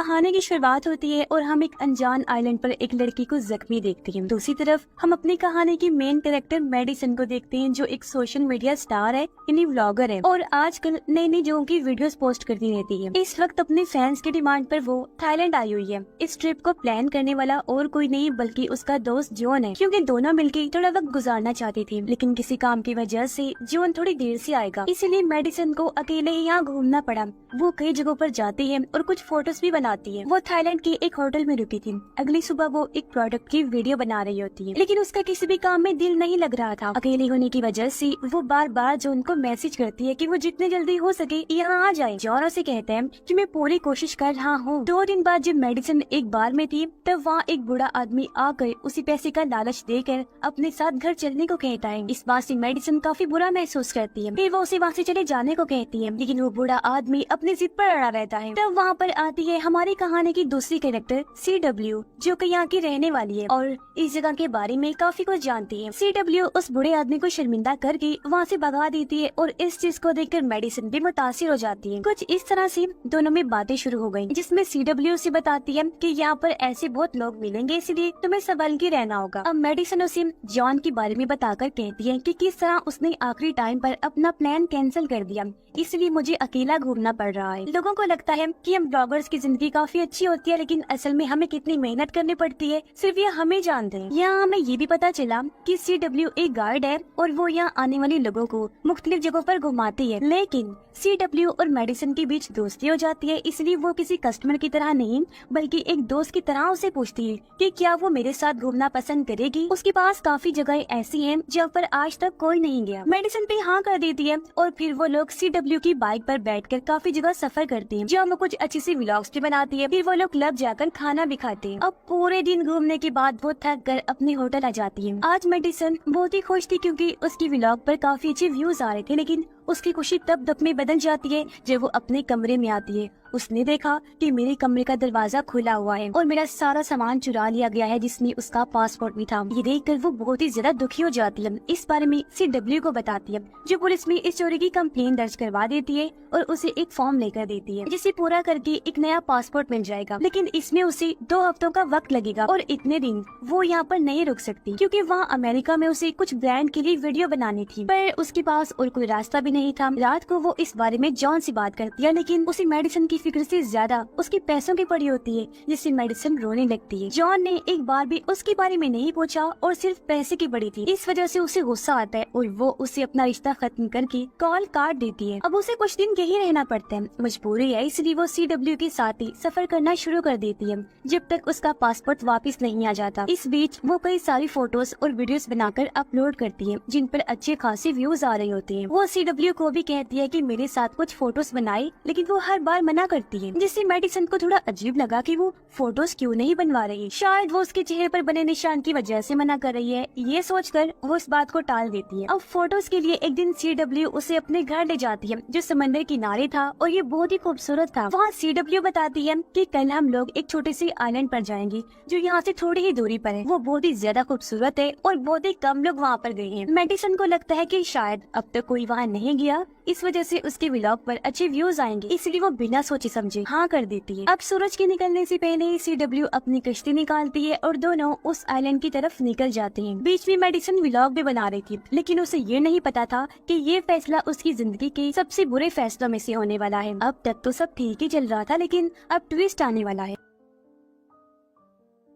कहानी की शुरुआत होती है और हम एक अनजान आइलैंड पर एक लड़की को जख्मी देखते हैं। दूसरी तरफ हम अपनी कहानी की मेन कैरेक्टर मेडिसन को देखते हैं, जो एक सोशल मीडिया स्टार है, यानी व्लॉगर है और आजकल नई नई जगहों की वीडियोस पोस्ट करती रहती है। इस वक्त अपने फैंस की डिमांड पर वो थाईलैंड आई हुई है। इस ट्रिप को प्लान करने वाला और कोई नहीं बल्कि उसका दोस्त जॉन है, क्योंकि दोनों मिलकर थोड़ा वक्त गुजारना चाहती थी, लेकिन किसी काम की वजह से जॉन थोड़ी देर से आएगा, इसीलिए मेडिसन को अकेले ही यहाँ घूमना पड़ा। वो कई जगहों पर जाती है और कुछ फोटोज भी बनाती है। वो थाईलैंड के एक होटल में रुकी थी। अगली सुबह वो एक प्रोडक्ट की वीडियो बना रही होती है, लेकिन उसका किसी भी काम में दिल नहीं लग रहा था। अकेले होने की वजह से वो बार बार जॉन को मैसेज करती है कि वो जितने जल्दी हो सके यहाँ आ जाए। जॉन उसे कहता है कि मैं पूरी कोशिश कर रहा हूँ। 2 दिन बाद जब मेडिसन एक बार में थी, तब वहाँ एक बूढ़ा आदमी आकर उसी पैसे का लालच देकर अपने साथ घर चलने को कहता है। इस बात से मेडिसन काफी बुरा महसूस करती है। फिर वो उसे वहाँ से चले जाने को कहती है, लेकिन वो बूढ़ा आदमी अपनी जिद पर अड़ा रहता है। तब वहाँ पर आती है हमारी कहानी की दूसरी कैरेक्टर CW, जो कि यहाँ की रहने वाली है और इस जगह के बारे में काफी कुछ जानती है। CW उस बूढ़े आदमी को शर्मिंदा करके वहाँ से भगा देती है और इस चीज को देखकर मेडिसन भी मुतासिर हो जाती है। कुछ इस तरह से दोनों में बातें शुरू हो गयी, जिसमें CW से बताती है कि यहाँ पर ऐसे बहुत लोग मिलेंगे, इसलिए तुम्हें संभल के रहना होगा। अब मेडिसन उसे जॉन के बारे में बताकर कहती है कि किस तरह उसने आखिरी टाइम पर अपना प्लान कैंसिल कर दिया, इसलिए मुझे अकेला घूमना पड़ रहा है। लोगों को लगता है कि हम ब्लॉगर्स की जिंदगी काफी अच्छी होती है, लेकिन असल में हमें कितनी मेहनत करनी पड़ती है सिर्फ ये हमें जानते हैं। यहाँ हमें ये भी पता चला कि CW एक गाइड है और वो यहाँ आने वाले लोगों को मुख्तलिफ जगहों पर घुमाती है, लेकिन CW और मेडिसन के बीच दोस्ती हो जाती है, इसलिए वो किसी कस्टमर की तरह नहीं बल्कि एक दोस्त की तरह उसे पूछती है कि क्या वो मेरे साथ घूमना पसंद करेगी। उसके पास काफी जगह ऐसी हैं जहाँ पर आज तक कोई नहीं गया। मेडिसन पे हाँ कर देती है और फिर वो लोग CW की बाइक पर बैठकर काफी जगह सफर करते हैं, जहाँ वो कुछ अच्छी सी व्लॉग्स भी बनाती है। फिर वो लोग क्लब जाकर खाना भी खाते हैं। अब पूरे दिन घूमने के बाद वो थक कर अपने होटल आ जाती है। आज मेडिसन बहुत ही खुश थी क्योंकि उसकी व्लॉग पर काफी अच्छे व्यूज आ रहे थे, लेकिन उसकी खुशी तब तक में बदल जाती है जब वो अपने कमरे में आती है। उसने देखा कि मेरे कमरे का दरवाजा खुला हुआ है और मेरा सारा सामान चुरा लिया गया है, जिसमें उसका पासपोर्ट भी था। ये देखकर वो बहुत ही ज्यादा दुखी हो जाती है। इस बारे में CW को बताती है, जो पुलिस में इस चोरी की कंप्लेन दर्ज करवा देती है और उसे एक फॉर्म लेकर देती है, जिसे पूरा करके एक नया पासपोर्ट मिल जाएगा, लेकिन इसमें उसे 2 हफ्तों का वक्त लगेगा और इतने दिन वो यहाँ पर नहीं रुक सकती, क्योंकि वहाँ अमेरिका में उसे कुछ ब्रांड के लिए वीडियो बनानी थी, पर उसके पास और कोई रास्ता भी नहीं था। रात को वो इस बारे में जॉन से बात करती है, लेकिन उसे मेडिसन की फिक्र से ज्यादा उसके पैसों की पड़ी होती है, जिससे मेडिसन रोने लगती है। जॉन ने एक बार भी उसके बारे में नहीं पूछा और सिर्फ पैसे की पड़ी थी। इस वजह से उसे गुस्सा आता है और वो उसे अपना रिश्ता खत्म करके कॉल काट देती है। अब उसे कुछ दिन यही रहना पड़ता है, मजबूरी है, इसलिए वो CW के साथ ही सफर करना शुरू कर देती है जब तक उसका पासपोर्ट वापस नहीं आ जाता। इस बीच वो कई सारी फोटोज और वीडियोस बनाकर अपलोड करती है, जिन पर अच्छे खासे व्यूज आ रहे होते हैं। वो CW को भी कहती है कि मेरे साथ कुछ फोटोज बनाए, लेकिन वो हर बार मना करती है, जिससे मेडिसन को थोड़ा अजीब लगा कि वो फोटोज क्यों नहीं बनवा रही। शायद वो उसके चेहरे पर बने निशान की वजह से मना कर रही है। ये सोचकर वो इस बात को टाल देती है। अब फोटोज के लिए एक दिन CW उसे अपने घर ले जाती है, जो समंदर किनारे था और ये बहुत ही खूबसूरत था। वहाँ CW बताती है कि कल हम लोग एक छोटे से आइलैंड पर जाएंगे, जो यहाँ से थोड़ी ही दूरी पर है। वो बहुत ही ज्यादा खूबसूरत है और बहुत ही कम लोग वहाँ पर गए हैं। मेडिसन को लगता है कि शायद अब तक कोई वहाँ नहीं गया, इस वजह से उसके व्लॉग पर अच्छे व्यूज आएंगे, इसलिए वो बिना सोचे समझे हाँ कर देती है। अब सूरज के निकलने से पहले CW अपनी कश्ती निकालती है और दोनों उस आइलैंड की तरफ निकल जाते हैं। बीच में मेडिसन व्लॉग भी बना रही थी, लेकिन उसे ये नहीं पता था कि ये फैसला उसकी जिंदगी के सबसे बुरे फैसलों में से होने वाला है। अब तक तो सब ठीक ही चल रहा था, लेकिन अब ट्विस्ट आने वाला है।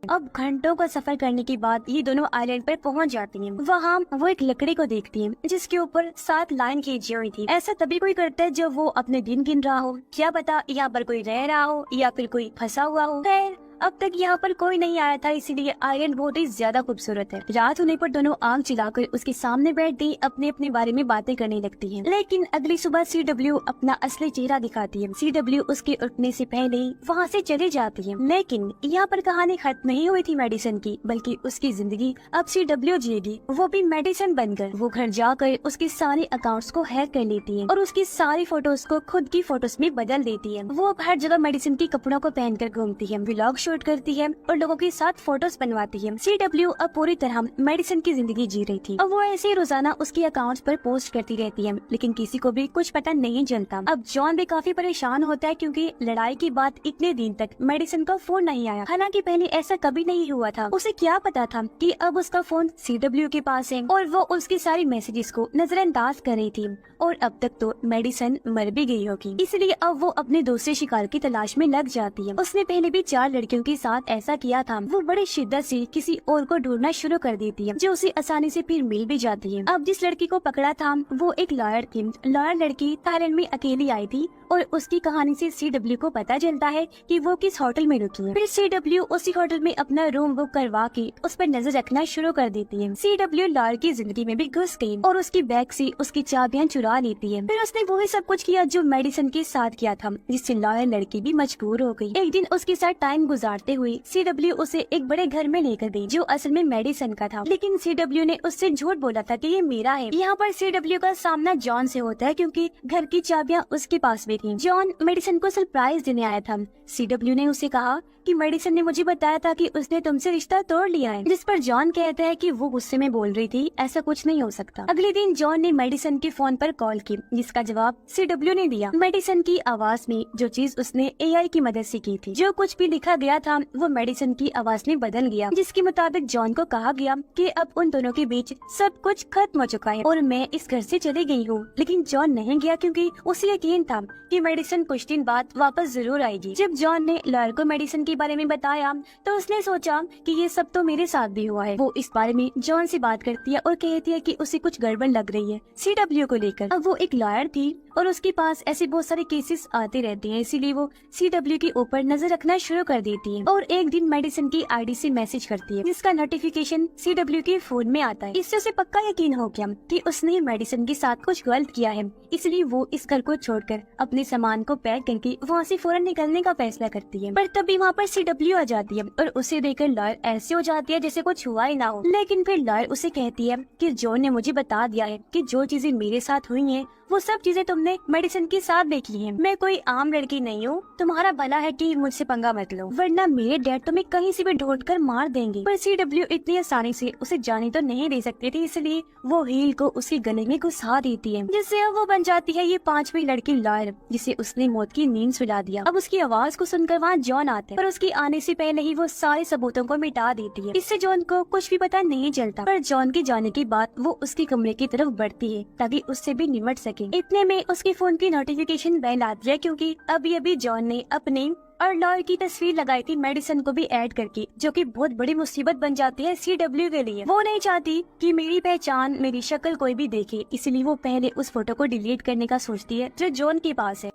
अब घंटों का सफर करने के बाद ये दोनों आइलैंड पर पहुंच जाती हैं। वहाँ वो एक लकड़ी को देखती हैं, जिसके ऊपर 7 लाइन खींची हुई थी। ऐसा तभी कोई करता है जब वो अपने दिन गिन रहा हो, क्या पता यहाँ पर कोई रह रहा हो या फिर कोई फंसा हुआ हो। खैर अब तक यहाँ पर कोई नहीं आया था, इसीलिए आइलैंड बहुत ही ज्यादा खूबसूरत है। रात होने पर दोनों आग जलाकर उसके सामने बैठती अपने अपने बारे में बातें करने लगती हैं। लेकिन अगली सुबह CW अपना असली चेहरा दिखाती है। CW उसके उठने से पहले ही वहाँ से चली जाती है। लेकिन यहाँ पर कहानी खत्म नहीं हुई थी मेडिसन की, बल्कि उसकी जिंदगी अब CW जिएगी, वो भी मेडिसन बनकर। वो घर जाकर उसके सारे अकाउंट्स को हैक कर लेती है और उसकी सारी फोटोज को खुद की फोटोज में बदल देती है। वो अब हर जगह मेडिसन के कपड़ों को पहनकर घूमती है। व्लॉग शूट करती है और लोगों के साथ फोटोज बनवाती है। CW अब पूरी तरह मेडिसन की जिंदगी जी रही थी। अब वो ऐसे ही रोजाना उसके अकाउंट्स पर पोस्ट करती रहती है, लेकिन किसी को भी कुछ पता नहीं चलता। अब जॉन भी काफी परेशान होता है क्योंकि लड़ाई के बाद इतने दिन तक मेडिसन का फोन नहीं आया। हालांकि पहले ऐसा कभी नहीं हुआ था। उसे क्या पता था कि अब उसका फोन CW के पास है और वो उसकी सारी मैसेजेस को नजरअंदाज कर रही थी। और अब तक तो मेडिसन मर भी गई होगी, इसलिए अब वो अपने दूसरे शिकार की तलाश में लग जाती है। उसने पहले भी 4 लड़कियों के साथ ऐसा किया था। वो बड़ी शिद्दत से किसी और को ढूंढना शुरू कर देती है, जो उसे आसानी से फिर मिल भी जाती है। अब जिस लड़की को पकड़ा था वो एक लॉयर थी। लॉयर लड़की थाईलैंड में अकेली आई थी और उसकी कहानी से CW को पता चलता है कि वो किस होटल में रुकी है। फिर CW उसी होटल में अपना रूम बुक करवा के उस पर नजर रखना शुरू कर देती है। CW लॉयर की जिंदगी में भी घुस गई और उसकी बैग से उसकी चाबियां चुरा लेती है। फिर उसने वही सब कुछ किया जो मेडिसन के साथ किया था, जिससे लॉयर लड़की भी मजबूर हो गई। एक दिन उसके साथ टाइम गुजारते हुए CW उसे एक बड़े घर में लेकर गई, जो असल में मेडिसन का था। लेकिन CW ने उससे झूठ बोला था कि ये मेरा है। यहाँ पर CW का सामना जॉन से होता है क्योंकि घर की चाबियां उसके पास भी थी। जॉन मेडिसन को सरप्राइज देने आया था। CW ने उसे कहा कि मेडिसन ने मुझे बताया था कि उसने तुमसे रिश्ता तोड़ लिया है, जिस पर जॉन कहता है कि वो गुस्से में बोल रही थी, ऐसा कुछ नहीं हो सकता। अगले दिन जॉन ने मेडिसन के फोन पर कॉल की, जिसका जवाब CW ने दिया। मेडिसन की आवाज में जो चीज उसने AI की मदद से की थी, जो कुछ भी लिखा गया था वो मेडिसन की आवाज में बदल गया, जिसके मुताबिक जॉन को कहा गया कि अब उन दोनों के बीच सब कुछ खत्म हो चुका है और मैं इस घर से चली गई हूँ। लेकिन जॉन नहीं गया क्योंकि उसे यकीन था कि मेडिसन कुछ दिन बाद वापस जरूर आएगी। जब जॉन ने लॉयर को मेडिसन के बारे में बताया तो उसने सोचा कि ये सब तो मेरे साथ भी हुआ है। वो इस बारे में जॉन से बात करती है और कहती है कि उसे कुछ गड़बड़ लग रही है CW को लेकर। अब वो एक लॉयर थी और उसके पास ऐसे बहुत सारे केसेस आते रहते हैं, इसीलिए वो CW के ऊपर नजर रखना शुरू कर देती है। और एक दिन मेडिसन की ID से मैसेज करती है, जिसका नोटिफिकेशन CW के फोन में आता है। इससे उसे पक्का यकीन हो गया कि उसने मेडिसन के साथ कुछ गलत किया है, इसलिए वो इस घर को छोड़कर अपने सामान को पैक करके वहाँ से फौरन निकलने का फैसला करती है। पर तभी वहाँ पर CW आ जाती है और उसे देखकर लॉयर ऐसे हो जाती है जैसे कुछ हुआ ही ना हो। लेकिन फिर लॉयर उसे कहती है कि जॉन ने मुझे बता दिया है कि जो चीजें मेरे साथ हुई हैं वो सब चीजें तुमने मेडिसन के साथ देखी हैं। मैं कोई आम लड़की नहीं हूँ, तुम्हारा भला है कि मुझसे पंगा मत लो, वरना मेरे डैड तुम्हें कहीं से भी ढूंढकर मार देंगे। पर CW इतनी आसानी से उसे जाने तो नहीं दे सकते थे, इसलिए वो हील को उसके गले में घुसा देती है, जिससे अब वो बन जाती है ये 5वीं लड़की लॉयर, जिसे उसने मौत की नींद सुला दिया। अब उसकी आवाज को सुनकर वहाँ जॉन आता है, पर उसके आने से पहले ही वो सारे सबूतों को मिटा देती है। इससे जॉन को कुछ भी पता नहीं चलता। पर जॉन के जाने के बाद वो उसके कमरे की तरफ बढ़ती है ताकि उससे भी निमट सके। इतने में उसके फोन की नोटिफिकेशन बेल आती है क्योंकि अभी जॉन ने अपने और लॉयर की तस्वीर लगाई थी मेडिसन को भी ऐड करके, जो कि बहुत बड़ी मुसीबत बन जाती है CW के लिए। वो नहीं चाहती कि मेरी पहचान, मेरी शक्ल कोई भी देखे, इसलिए वो पहले उस फोटो को डिलीट करने का सोचती है जो जॉन के पास है।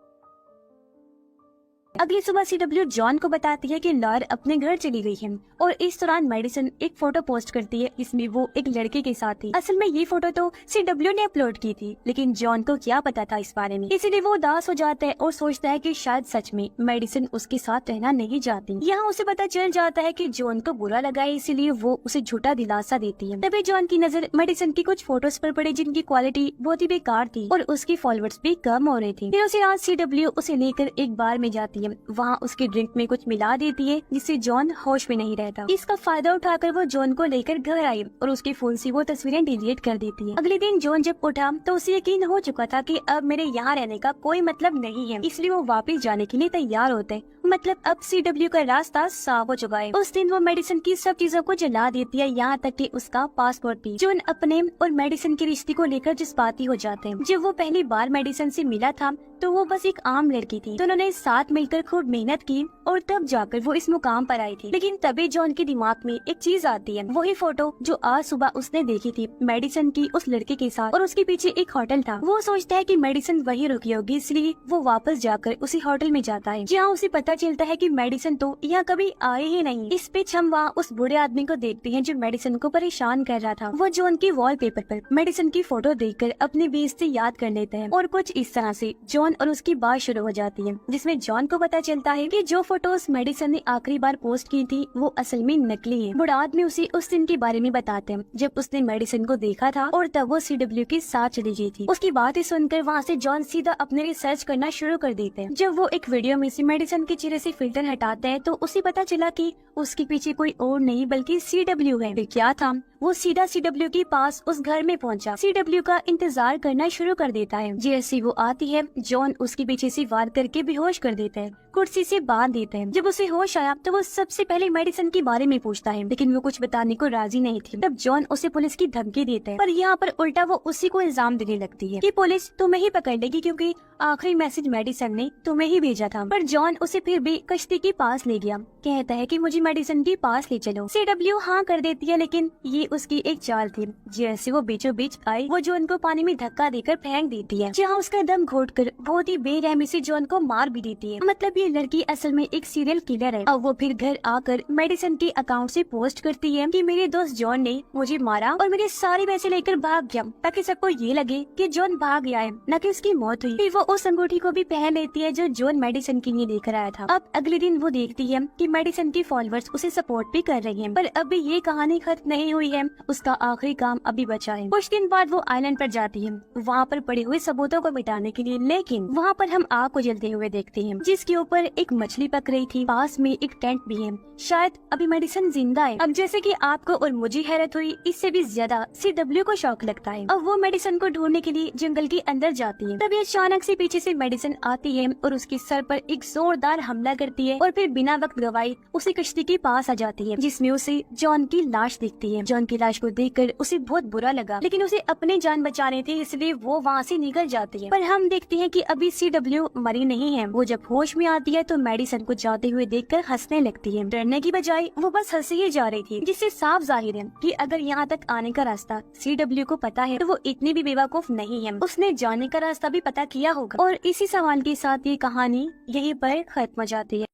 अगली सुबह CW जॉन को बताती है कि लॉयर अपने घर चली गई है और इस दौरान मेडिसन एक फोटो पोस्ट करती है जिसमें वो एक लड़के के साथ थी। असल में ये फोटो तो CW ने अपलोड की थी, लेकिन जॉन को क्या पता था इस बारे में, इसीलिए वो उदास हो जाता है और सोचता है कि शायद सच में मेडिसन उसके साथ रहना नहीं चाहती। यहाँ उसे पता चल जाता है कि जॉन को बुरा लगा है, इसीलिए वो उसे झूठा दिलासा देती है। तभी जॉन की नजर मेडिसन की कुछ फोटोज पर पड़ी जिनकी क्वालिटी बहुत ही बेकार थी और उसकी फॉलोअर्स भी कम हो रही थी। फिर उसे आज CW उसे लेकर एक बार में जाती है। वहाँ उसके ड्रिंक में कुछ मिला देती है जिससे जॉन होश में नहीं रहता। इसका फायदा उठाकर वो जॉन को लेकर घर आई और उसके फोन से वो तस्वीरें डिलीट कर देती है। अगले दिन जॉन जब उठा तो उसे यकीन हो चुका था कि अब मेरे यहाँ रहने का कोई मतलब नहीं है, इसलिए वो वापस जाने के लिए तैयार होते हैं। मतलब अब CW का रास्ता साफ हो चुका है। उस दिन वो मेडिसन की सब चीजों को जला देती है, यहाँ तक कि उसका पासपोर्ट भी। जॉन अपने और मेडिसन के रिश्ते को लेकर जज्बाती हो जाते हैं। जब वो पहली बार मेडिसन से मिला था तो वो बस एक आम लड़की थी, तो उन्होंने साथ मिलकर खूब मेहनत की और तब जाकर वो इस मुकाम पर आई थी। लेकिन तभी जॉन के दिमाग में एक चीज आती है, वही फोटो जो आज सुबह उसने देखी थी मेडिसन की उस लड़के के साथ, और उसके पीछे एक होटल था। वो सोचता है कि मेडिसन वही रुकी होगी, इसलिए वो वापस जाकर उसी होटल में जाता है, जहाँ उसे पता चलता है कि मेडिसन तो यहाँ कभी आए ही नहीं। इस बीच हम वहाँ उस बूढ़े आदमी को देखते हैं जो मेडिसन को परेशान कर रहा था। वो जॉन के वॉलपेपर पर मेडिसन की फोटो देखकर अपनी बेइज्जती याद कर लेते हैं और कुछ इस तरह से जॉन और उसकी बात शुरू हो जाती है, जिसमें जॉन को पता चलता है कि जो फोटोज मेडिसन ने आखिरी बार पोस्ट की थी वो असल में नकली है। बूढ़ा आदमी उसे उस दिन के बारे में बताते हैं जब उसने मेडिसन को देखा था और तब वो CW के साथ चली गई थी। उसकी बातें सुनकर वहाँ से जॉन सीधा अपने लिए सर्च करना शुरू कर देते हैं। जब वो एक वीडियो में से मेडिसन के चेहरे से फिल्टर हटाता है तो उसे पता चला कि उसके पीछे कोई और नहीं बल्कि CW है। फिर क्या था, वो सीधा CW के पास उस घर में पहुंचा। CW का इंतजार करना शुरू कर देता है। जैसे वो आती है जॉन उसके पीछे से वार करके बेहोश कर देता है, कुर्सी से बांध देता है। जब उसे होश आया तो वो सबसे पहले मेडिसन के बारे में पूछता है, लेकिन वो कुछ बताने को राजी नहीं थी। तब जॉन उसे पुलिस की धमकी देता है, पर यहाँ पर उल्टा वो उसी को इल्जाम देने लगती है कि पुलिस तुम्हें ही पकड़ लेगी क्योंकि आखिरी मैसेज मेडिसन ने तुम्हें ही भेजा था। पर जॉन उसे फिर भी कश्ती के पास ले गया, कहता है कि मुझे मेडिसन के पास ले चलो। CW हाँ कर देती है, लेकिन ये उसकी एक चाल थी। जैसे वो बीचों बीच आई वो जॉन को पानी में धक्का देकर फेंक देती है, जहाँ उसका दम घोटकर बहुत ही बेरहमी से जॉन को मार भी देती है। मतलब ये लड़की असल में एक सीरियल किलर है। अब वो फिर घर आकर मेडिसन के अकाउंट से पोस्ट करती है कि मेरे दोस्त जॉन ने मुझे मारा और मेरे सारे पैसे लेकर भाग गया, ताकि सबको ये लगे कि जॉन भाग गया है, न कि उसकी मौत हुई। फिर वो उस अंगूठी को भी पहन लेती है जो जॉन मेडिसन के लिए लेकर आया था। अब अगले दिन वो देखती है कि मेडिसन के फॉलोअर्स उसे सपोर्ट भी कर रहे हैं, पर अभी ये कहानी खत्म नहीं हुई है। उसका आखिरी काम अभी बचा है। कुछ दिन बाद वो आइलैंड पर जाती है वहाँ पर पड़े हुए सबूतों को मिटाने के लिए, लेकिन वहाँ पर हम आग को जलते हुए देखते हैं जिसके ऊपर एक मछली पक रही थी। पास में एक टेंट भी है, शायद अभी मेडिसन जिंदा है। अब जैसे कि आपको और मुझे हैरत हुई, इससे भी ज्यादा CW को शौक लगता है। अब वो मेडिसन को ढूंढने के लिए जंगल के अंदर जाती है। तभी अचानक से पीछे से मेडिसन आती है और उसके सर पर एक जोरदार हमला करती है और फिर बिना वक्त गवाए उसी कश्ती के पास आ जाती है, जिसमें उसे जॉन की लाश दिखती है। जॉन की लाश को देखकर उसे बहुत बुरा लगा, लेकिन उसे अपनी जान बचानी थी, इसलिए वो वहाँ से निकल जाती है। पर हम देखते हैं कि अभी CW मरी नहीं है। वो जब होश में आती है तो मेडिसन को जाते हुए देखकर हंसने लगती है। डरने की बजाय वो बस हंसी ही जा रही थी, जिससे साफ जाहिर है कि अगर यहाँ तक आने का रास्ता CW को पता है तो वो इतनी भी बेवकूफ नहीं है, उसने जाने का रास्ता भी पता किया होगा। और इसी सवाल के साथ ये कहानी यहीं पर खत्म हो जाती है।